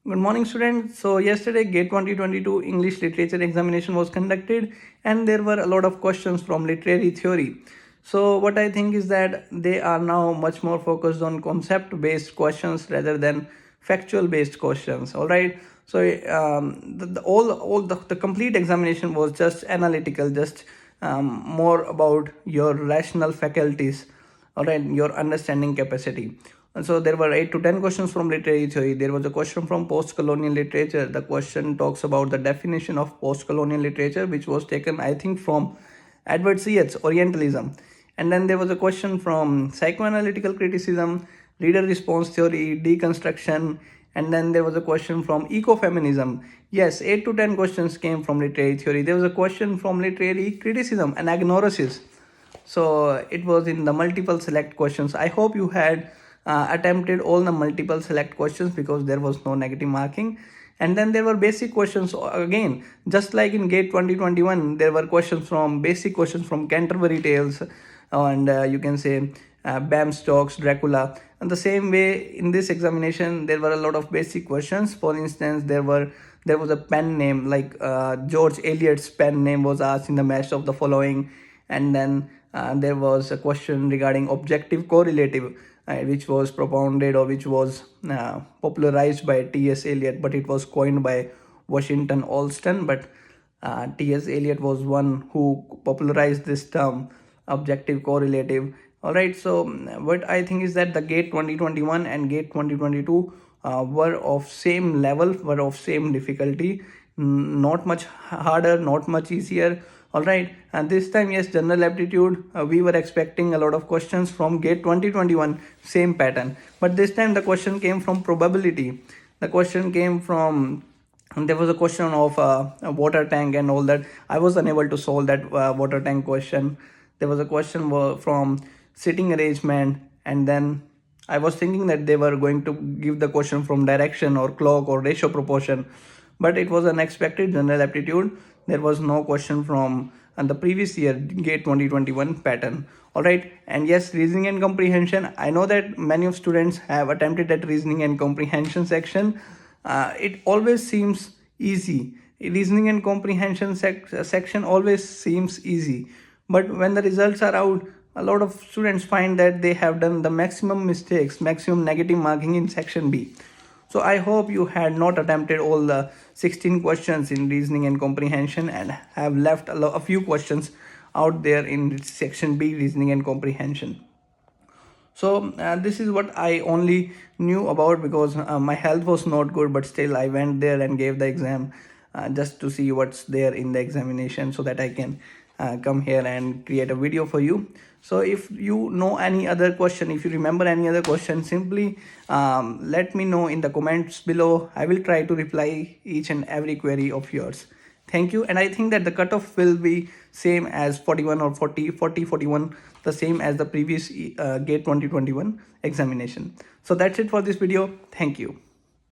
Good morning, students. So yesterday, GATE 2022 English Literature examination was conducted, and there were a lot of questions from literary theory. So what I think is that they are now much more focused on concept-based questions rather than factual-based questions. All right. So the complete examination was just analytical, just more about your rational faculties, all right, your understanding capacity. And so there were 8 to 10 questions from literary theory. There was a question from post-colonial literature. The question talks about the definition of post-colonial literature, which was taken, I think, from Edward Said's Orientalism. And then there was a question from psychoanalytical criticism, reader response theory, deconstruction, and then there was a question from ecofeminism. Yes, 8 to 10 questions came from literary theory. There was a question from literary criticism and agnosis. So it was in the multiple select questions. I hope you had attempted all the multiple select questions because there was no negative marking. And then there were basic questions again, just like in GATE 2021. There were questions from basic questions from Canterbury Tales, and you can say Bram Stoker's Dracula. And the same way in this examination, there were a lot of basic questions. For instance, there was a pen name, like George Eliot's pen name was asked in the match of the following. And then there was a question regarding objective correlative, which was propounded, or which was popularized by T.S. Eliot, but it was coined by Washington Allston. But T.S. Eliot was one who popularized this term, objective correlative. All right, so what I think is that the GATE 2021 and GATE 2022 were of same level, were of same difficulty, not much harder, not much easier. All right, and this time, yes, general aptitude, we were expecting a lot of questions from GATE 2021, same pattern, but this time the question came from probability. The question came from, and there was a question of a water tank and all that. I was unable to solve that water tank question. There was a question from sitting arrangement, and then I was thinking that they were going to give the question from direction or clock or ratio proportion, but it was unexpected general aptitude. There was no question from the previous year GATE 2021 pattern. All right, and yes, reasoning and comprehension. I know that many of students have attempted at reasoning and comprehension section. It always seems easy. Reasoning and comprehension section always seems easy, but when the results are out, a lot of students find that they have done the maximum mistakes, maximum negative marking in section B. So I hope you had not attempted all the 16 questions in reasoning and comprehension and have left a few questions out there in section B, reasoning and comprehension. So this is what I only knew about, because my health was not good, but still I went there and gave the exam just to see what's there in the examination, so that I can come here and create a video for you. So if you know any other question, if you remember any other question, simply let me know in the comments below. I will try to reply each and every query of yours. Thank you. And I think that the cutoff will be same as 41 or 40, 41, the same as the previous GATE 2021 examination. So that's it for this video. Thank you.